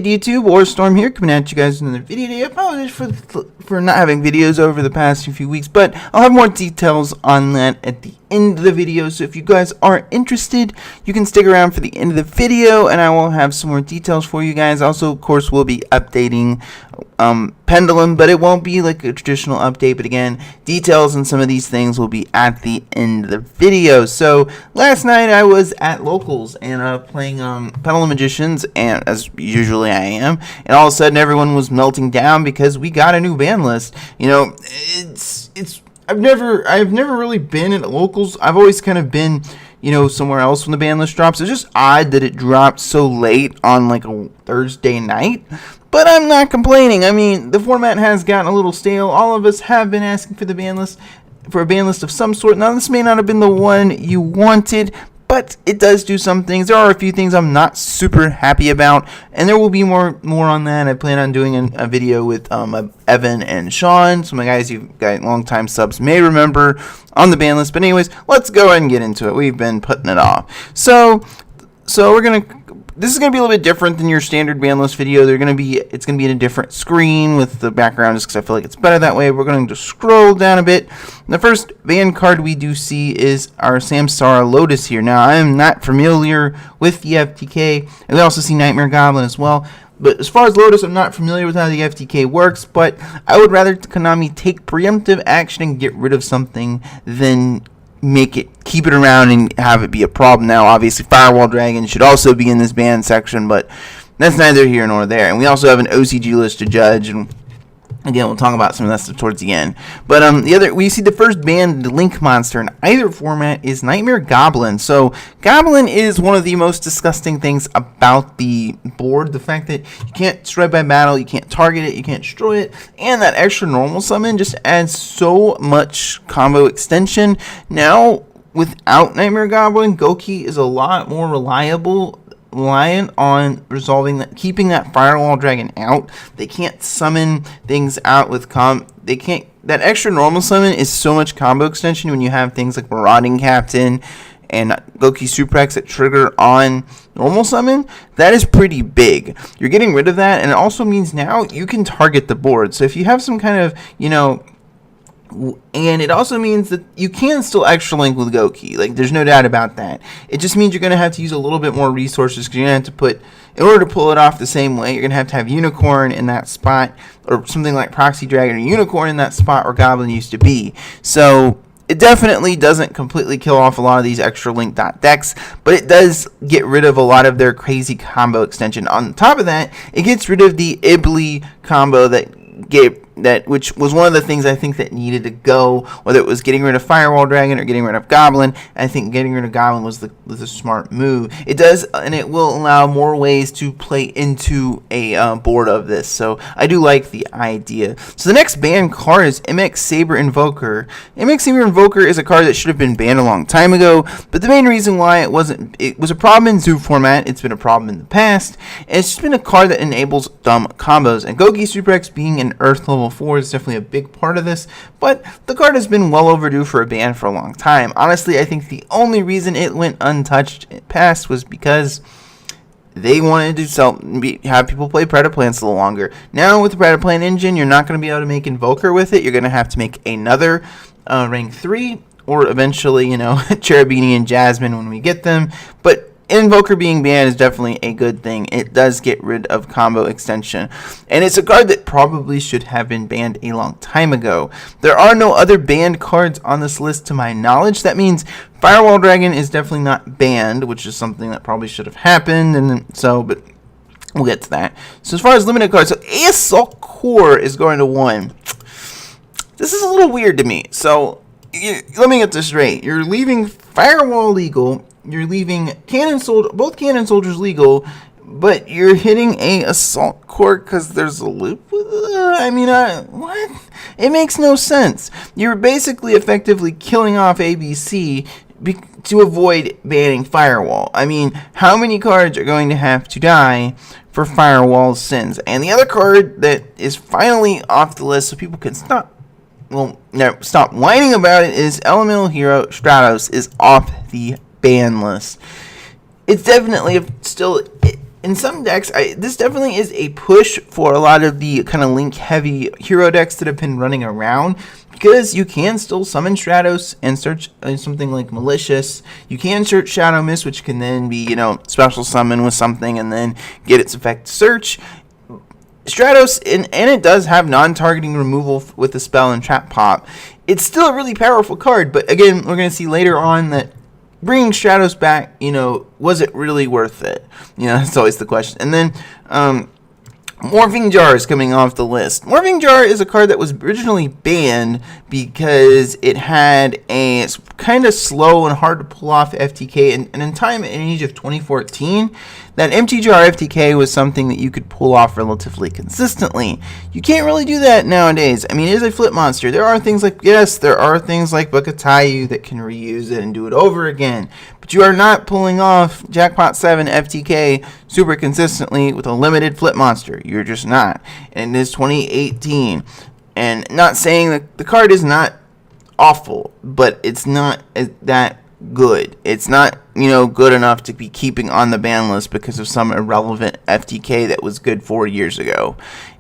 good, YouTube? Warstorm here, coming at you guys with another video today. I apologize for not having videos over the past few weeks, but I'll have more details on that at the end of the video. So if you guys are interested, you can stick around for the end of the video, and I will have some more details for you guys. Also, of course, we'll be updating Pendulum, but it won't be like a traditional update. But again, details on some of these things will be at the end of the video. So last night I was at Locals and playing Pendulum Magicians, and as usually I am, and all of a sudden everyone was melting down because we got a new ban list. You know, I've never really been at Locals. I've always kind of been, you know, somewhere else when the ban list drops. It's just odd that it dropped so late on like a Thursday night. But I'm not complaining. I mean, the format has gotten a little stale. All of us have been asking for the ban list, for a ban list of some sort. Now, this may not have been the one you wanted, but it does do some things. There are a few things I'm not super happy about, and there will be more on that. I plan on doing a video with Evan and Sean, some of the guys you guys long-time subs may remember on the ban list. But anyways, let's go ahead and get into it. We've been putting it off. So this is going to be a little bit different than your standard ban list video. It's going to be in a different screen with the background, just because I feel like it's better that way. We're going to scroll down a bit. The first ban card we do see is our Samsara Lotus here. Now, I am not familiar with the FTK, and we also see Nightmare Goblin as well. But as far as Lotus, I'm not familiar with how the FTK works, but I would rather Konami take preemptive action and get rid of something than keep it around and have it be a problem. Now, obviously, Firewall Dragon should also be in this ban section, but that's neither here nor there. And we also have an OCG list to judge, and again, we'll talk about some of that stuff towards the end. But we see the first banned Link monster in either format is Nightmare Goblin. So Goblin is one of the most disgusting things about the board. The fact that you can't destroy by battle, you can't target it, you can't destroy it, and that extra normal summon just adds so much combo extension. Now, without Nightmare Goblin, Goki is a lot more reliant on keeping that Firewall Dragon out. They can't summon things out with that extra normal summon is so much combo extension when you have things like Marauding Captain and Goki Suprex that trigger on normal summon. That is pretty big. You're getting rid of that, and it also means now you can target the board. So if you have some kind of, and it also means that you can still extra link with Goki. Like, there's no doubt about that. It just means you're going to have to use a little bit more resources, because you're going to have to in order to pull it off the same way, you're going to have Unicorn in that spot, or something like Proxy Dragon or Unicorn in that spot where Goblin used to be. So it definitely doesn't completely kill off a lot of these extra link decks, but it does get rid of a lot of their crazy combo extension. On top of that, it gets rid of the Ibli combo which was one of the things I think that needed to go, whether it was getting rid of Firewall Dragon or getting rid of Goblin. I think getting rid of Goblin was the smart move. It does, and it will allow more ways to play into a board of this. So I do like the idea. So the next banned card is MX Saber Invoker. MX Saber Invoker is a card that should have been banned a long time ago, but the main reason why it was a problem in Zoo format. It's been a problem in the past, and it's just been a card that enables dumb combos. And Goki Suprex being an Earth level 4 is definitely a big part of this, but the card has been well overdue for a ban for a long time. Honestly, I think the only reason it went untouched past was because they wanted to have people play Predaplants a little longer. Now, with the Predaplant engine, you're not going to be able to make Invoker with it. You're going to have to make another rank 3, or eventually, Cherubini and Jasmine when we get them. But Invoker being banned is definitely a good thing. It does get rid of combo extension, and it's a card that probably should have been banned a long time ago. There are no other banned cards on this list to my knowledge. That means Firewall Dragon is definitely not banned, which is something that probably should have happened, but we'll get to that. So as far as limited cards, so Assault Core is going to 1. This is a little weird to me. So let me get this straight. You're leaving Firewall legal. You're leaving both Cannon Soldiers legal, but you're hitting a Assault Core because there's a loop with it? What? It makes no sense. You're basically effectively killing off ABC to avoid banning Firewall. How many cards are going to have to die for Firewall's sins? And the other card that is finally off the list so people can stop whining about it is Elemental Hero Stratos is off the ban list. It's definitely in some decks, this definitely is a push for a lot of the kind of link-heavy hero decks that have been running around, because you can still summon Stratos and search something like Malicious. You can search Shadow Mist, which can then be, special summon with something and then get its effect search. Stratos, and it does have non-targeting removal with the spell and trap pop. It's still a really powerful card, but again, we're going to see later on that bringing Stratos back, was it really worth it? That's always the question. And then, Morphing Jar is coming off the list. Morphing Jar is a card that was originally banned because it had a kind of slow and hard to pull off FTK, and in time, in age of 2014, that Empty Jar FTK was something that you could pull off relatively consistently. You can't really do that nowadays. I mean, it is a flip monster. There are things like Bukatayu that can reuse it and do it over again, but you are not pulling off Jackpot 7 FTK super consistently with a limited flip monster. You're just not. And it is 2018. And not saying that the card is not awful, but it's not that good. It's not, good enough to be keeping on the ban list because of some irrelevant FTK that was good 4 years ago.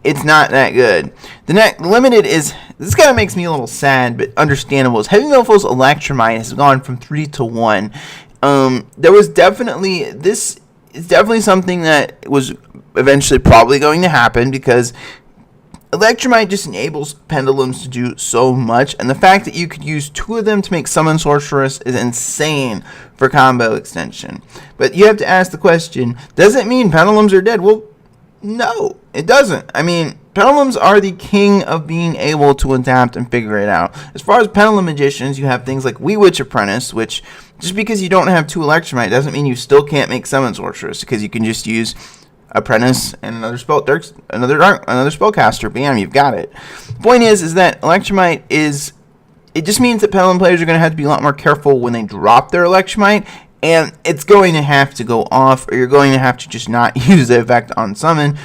It's not that good. The next limited is, this kind of makes me a little sad, but understandable, is Heavy Metal's Electromite has gone from 3 to 1. This is definitely something that was eventually probably going to happen, because Electromite just enables Pendulums to do so much, and the fact that you could use 2 of them to make Summon Sorceress is insane for combo extension. But you have to ask the question, does it mean Pendulums are dead? Well, no, it doesn't. I mean, Pendulums are the king of being able to adapt and figure it out. As far as Pendulum Magicians, you have things like Witch Apprentice, which, just because you don't have 2 Electromite doesn't mean you still can't make Summon Sorceress, because you can just use Apprentice and another spellcaster. Bam, you've got it. The point is that Electromite it just means that Pendulum players are going to have to be a lot more careful when they drop their Electromite, and it's going to have to go off, or you're going to have to just not use the effect on summon.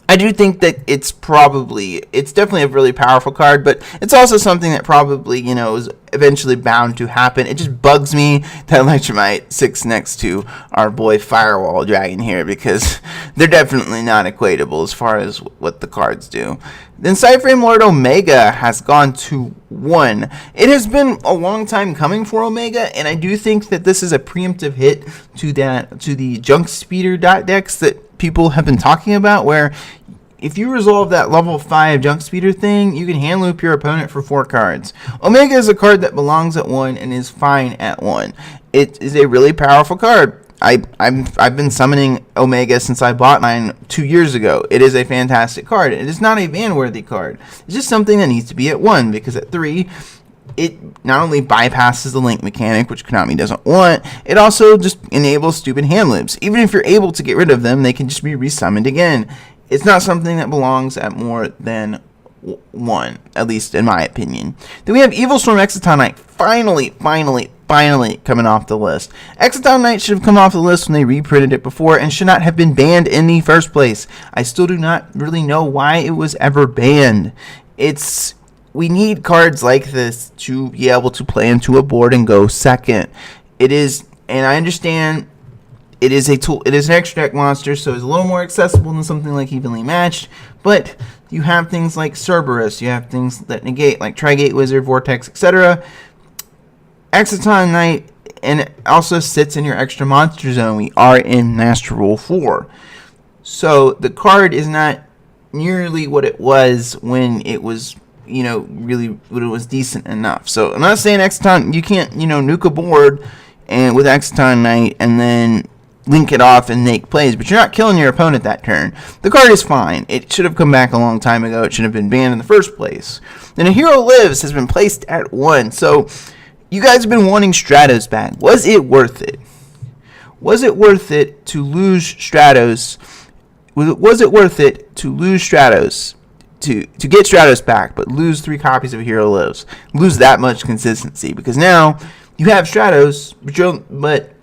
I do think that it's definitely a really powerful card, but it's also something that probably, is eventually bound to happen. It just bugs me that Electromite sits next to our boy Firewall Dragon here, because they're definitely not equatable as far as what the cards do. Then Cyframe Lord Omega has gone to 1. It has been a long time coming for Omega, and I do think that this is a preemptive hit to the Junk Speeder decks that people have been talking about, where if you resolve that level 5 Junk Speeder thing, you can hand loop your opponent for 4 cards. Omega is a card that belongs at 1 and is fine at 1. It is a really powerful card. I've been summoning Omega since I bought mine 2 years ago. It is a fantastic card. It is not a ban-worthy card. It's just something that needs to be at 1, because at 3, it not only bypasses the link mechanic, which Konami doesn't want, it also just enables stupid hand loops. Even if you're able to get rid of them, they can just be resummoned again. It's not something that belongs at more than 1, at least in my opinion. Then we have Evil Storm Exciton Knight finally coming off the list. Exciton Knight should have come off the list when they reprinted it before, and should not have been banned in the first place. I still do not really know why it was ever banned. We need cards like this to be able to play into a board and go second. It is, and I understand, it is a tool. It is an extra deck monster, so it's a little more accessible than something like Evenly Matched. But you have things like Cerberus, you have things that negate, like Trigate Wizard, Vortex, etc. Exciton Knight, and it also sits in your extra monster zone. We are in Master Rule 4. So the card is not nearly what it was when it was, really when it was decent enough. So I'm not saying Exciton, you can't, nuke a board and with Exciton Knight and then link it off and make plays, but you're not killing your opponent that turn. The card is fine. It should have come back a long time ago. It should have been banned in the first place. Then A Hero Lives has been placed at 1. So you guys have been wanting Stratos back. Was it worth it? Was it worth it to lose Stratos? Was it worth it to lose Stratos? To get Stratos back, but lose 3 copies of Hero Lives? Lose that much consistency, because now you have Stratos, but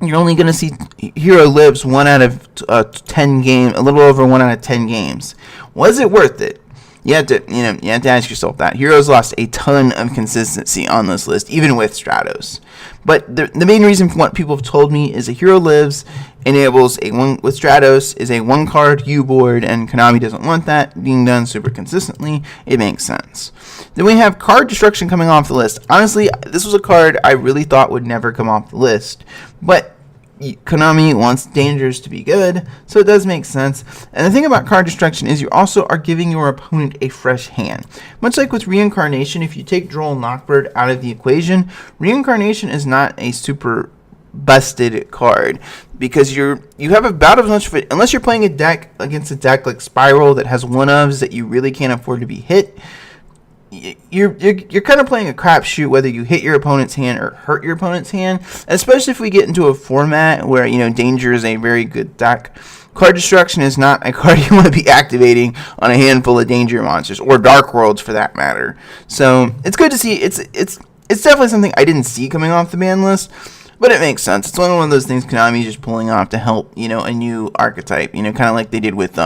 you're only going to see Hero Lives 1 out of 10 games, a little over 1 out of 10 games. Was it worth it? You have to ask yourself that. Heroes lost a ton of consistency on this list, even with Stratos. But the main reason for what people have told me is a Hero Lives enables with Stratos is a 1-card U board, and Konami doesn't want that being done super consistently. It makes sense. Then we have card destruction coming off the list. Honestly, this was a card I really thought would never come off the list, but Konami wants dangers to be good, so it does make sense. And the thing about card destruction is you also are giving your opponent a fresh hand. Much like with Reincarnation, if you take Droll Knockbird out of the equation, Reincarnation is not a super busted card, because you have about as much of it, unless you're playing a deck against a deck like Spiral that has one-ofs that you really can't afford to be hit. You're kind of playing a crapshoot whether you hit your opponent's hand or hurt your opponent's hand, especially if we get into a format where Danger is a very good deck. Card Destruction is not a card you want to be activating on a handful of Danger monsters, or Dark Worlds for that matter. So it's good to see. It's definitely something I didn't see coming off the ban list, but it makes sense. It's one of those things Konami is just pulling off to help a new archetype. Kind of like they did with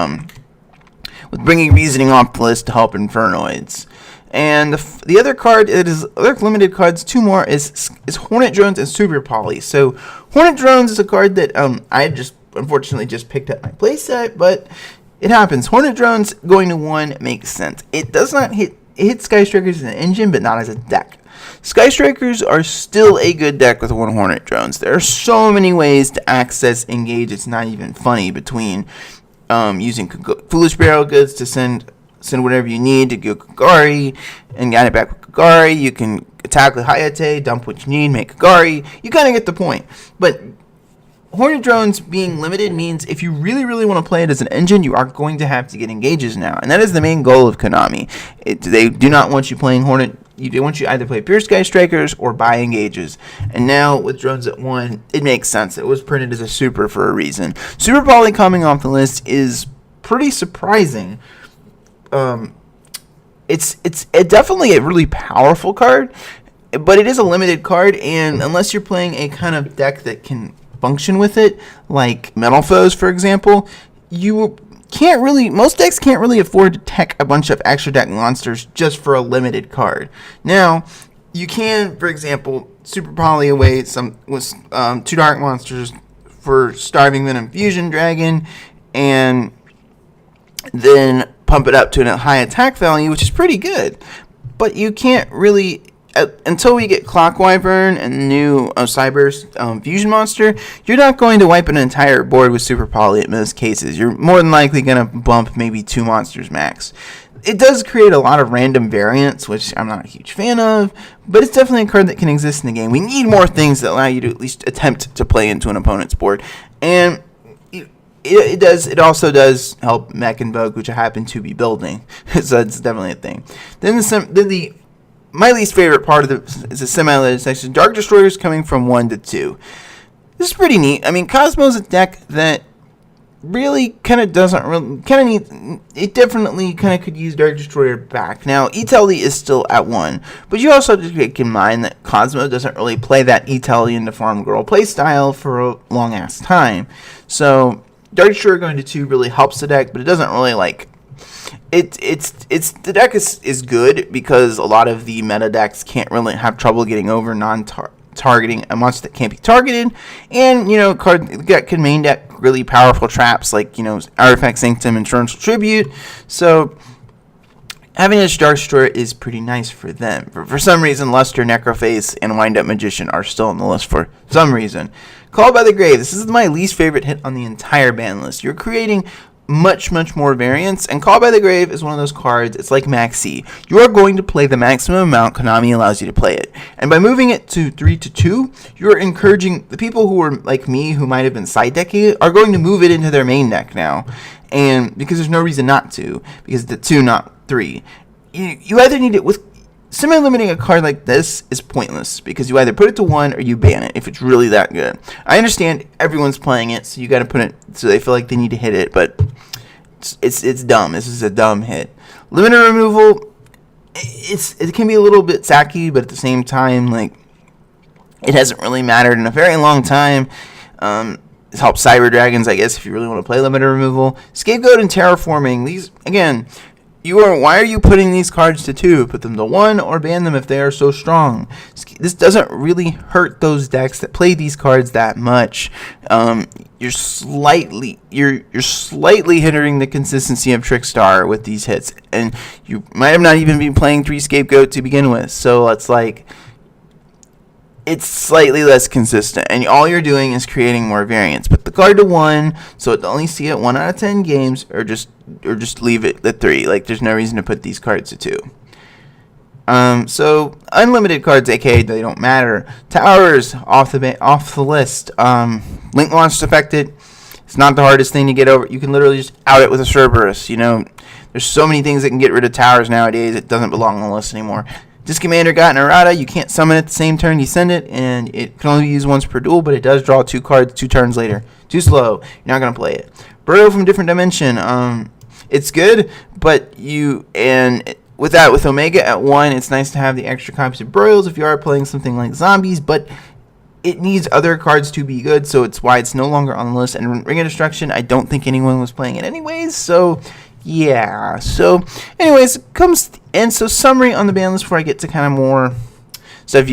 bringing Reasoning off the list to help Infernoids. And the other card, other limited cards, 2 more, is Hornet Drones and Super Poly. So Hornet Drones is a card that I unfortunately just picked up my playset, but it happens. Hornet Drones going to 1 makes sense. It does not hit Sky Strikers as an engine, but not as a deck. Sky Strikers are still a good deck with 1 Hornet Drones. There are so many ways to access Engage, it's not even funny, between using Foolish Barrel Goods to send whatever you need to go Kagari and get it back with Kagari. You can attack with Hayate, dump what you need, make Kagari. You kind of get the point. But Hornet Drones being limited means if you really, really want to play it as an engine, you are going to have to get engages now. And that is the main goal of Konami. They do not want you playing Hornet. They want you either play pure Sky Strikers or buy engages. And now with Drones at 1, it makes sense. It was printed as a super for a reason. Super Poly coming off the list is pretty surprising. It's definitely a really powerful card, but it is a limited card, and unless you're playing a kind of deck that can function with it, like Metal Foes, for example, most decks can't really afford to tech a bunch of extra deck monsters just for a limited card. Now, you can, for example, Super Poly away with 2 dark monsters for Starving Venom Fusion Dragon, and then pump it up to a high attack value, which is pretty good. But you can't really, until we get Clock Wyvern and the new Cyber Fusion monster, you're not going to wipe an entire board with Super Poly in most cases. You're more than likely going to bump maybe 2 monsters max. It does create a lot of random variants, which I'm not a huge fan of, but it's definitely a card that can exist in the game. We need more things that allow you to at least attempt to play into an opponent's board. And it also does help Mech Invoke, which I happen to be building, so it's definitely a thing. Then my least favorite part of is the semi-limited section. Dark Destroyers coming from 1 to 2. This is pretty neat. I mean, Cosmo's a deck that really kind of it definitely kind of could use Dark Destroyer back. Now, Italy is still at 1, but you also have to keep in mind that Cosmo doesn't really play that Italy into Farm Girl playstyle for a long ass time. So Dark Destroyer going to 2 really helps the deck, but it doesn't really the deck is good because a lot of the meta decks can't really have trouble getting over targeting a monster that can't be targeted, and card can main deck really powerful traps like Artifact Sanctum and Torrential Tribute. So having a Dark Destroyer is pretty nice for them. For some reason, Luster, Necroface, and Wind Up Magician are still on the list for some reason. Called by the Grave. This is my least favorite hit on the entire ban list. You're creating much more variants, and Called by the Grave is one of those cards. It's like Maxi. You are going to play the maximum amount Konami allows you to play it, and by moving it to 3 to 2, you're encouraging the people who are like me, who might have been side decking it, are going to move it into their main deck now, and because there's no reason not to, because the 2, not 3. You either need it with semi-limiting a card like this is pointless, because you either put it to 1 or you ban it if it's really that good. I understand everyone's playing it, so you got to put it so they feel like they need to hit it, but it's dumb. This is a dumb hit. Limiter removal, it can be a little bit sacky, but at the same time, it hasn't really mattered in a very long time. It helps Cyber Dragons, I guess, if you really want to play limiter removal. Scapegoat and Terraforming, these, again, why are you putting these cards to 2? Put them to 1 or ban them if they are so strong. This doesn't really hurt those decks that play these cards that much. You're slightly hindering the consistency of Trickstar with these hits, and you might have not even been playing 3 Scapegoat to begin with. So it's like, it's slightly less consistent, and all you're doing is creating more variance. Put the card to 1, so it only see it 1 out of 10 games, or just leave it at 3. Like, there's no reason to put these cards to 2. So unlimited cards, aka they don't matter. Towers off the list. Link launch affected. It's not the hardest thing to get over. You can literally just out it with a Cerberus. You know, there's so many things that can get rid of towers nowadays. It doesn't belong on the list anymore. Discommander got an errata. You can't summon it the same turn you send it, and it can only be used once per duel, but it does draw 2 cards 2 turns later. Too slow. You're not going to play it. Burrow from Different Dimension. It's good, but with Omega at 1, it's nice to have the extra copies of Broyles if you are playing something like zombies, but it needs other cards to be good, so it's why it's no longer on the list. And Ring of Destruction, I don't think anyone was playing it anyways, so yeah. So anyways, so summary on the ban list before I get to kind of more stuff. If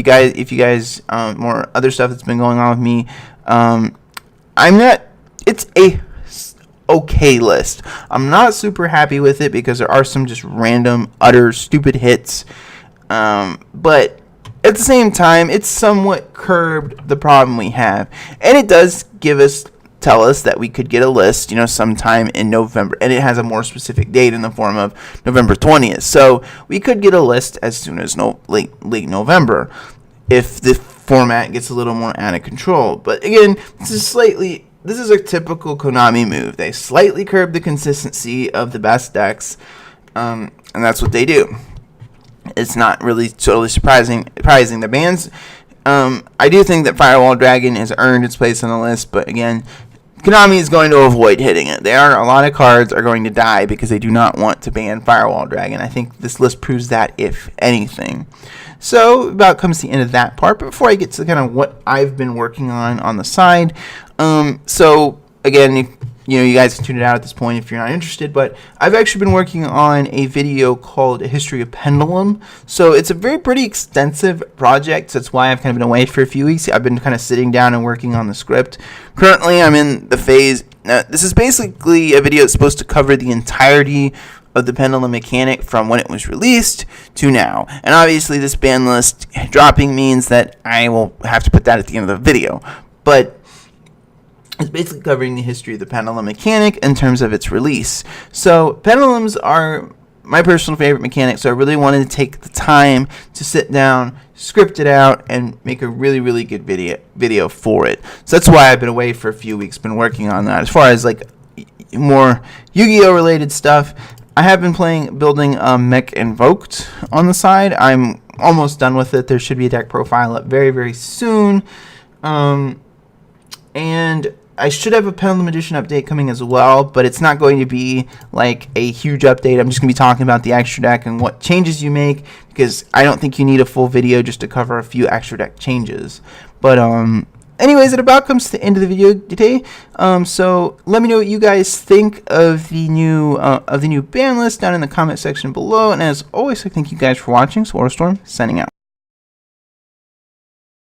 you guys more other stuff that's been going on with me, it's a okay list. I'm not super happy with it because there are some just random utter stupid hits, but at the same time it's somewhat curbed the problem we have, and it does tell us that we could get a list, sometime in November, and it has a more specific date in the form of November 20th. So we could get a list as soon as late November if the format gets a little more out of control. But again, this is a typical Konami move. They slightly curb the consistency of the best decks, and that's what they do. It's not really totally surprising. The bans. I do think that Firewall Dragon has earned its place on the list, but again, Konami is going to avoid hitting it. A lot of cards are going to die because they do not want to ban Firewall Dragon. I think this list proves that, if anything. So about comes the end of that part. But before I get to kind of what I've been working on the side, so again, if you guys can tune it out at this point if you're not interested, but I've actually been working on a video called A History of Pendulum. So it's a pretty extensive project. So that's why I've kind of been away for a few weeks. I've been kind of sitting down and working on the script. Currently, I'm in the phase. Now, this is basically a video that's supposed to cover the entirety of the Pendulum mechanic from when it was released to now. And obviously, this ban list dropping means that I will have to put that at the end of the video. But it's basically covering the history of the Pendulum mechanic in terms of its release. So Pendulums are my personal favorite mechanic, so I really wanted to take the time to sit down, script it out, and make a really, really good video for it. So that's why I've been away for a few weeks, been working on that. As far as like more Yu-Gi-Oh related stuff, I have been building Mech Invoked on the side. I'm almost done with it. There should be a deck profile up very, very soon. And I should have a Pendulum Edition update coming as well, but it's not going to be like a huge update. I'm just going to be talking about the extra deck and what changes you make, because I don't think you need a full video just to cover a few extra deck changes. But anyways, it about comes to the end of the video today. So let me know what you guys think of the new ban list down in the comment section below. And as always, I thank you guys for watching. So Storm signing out.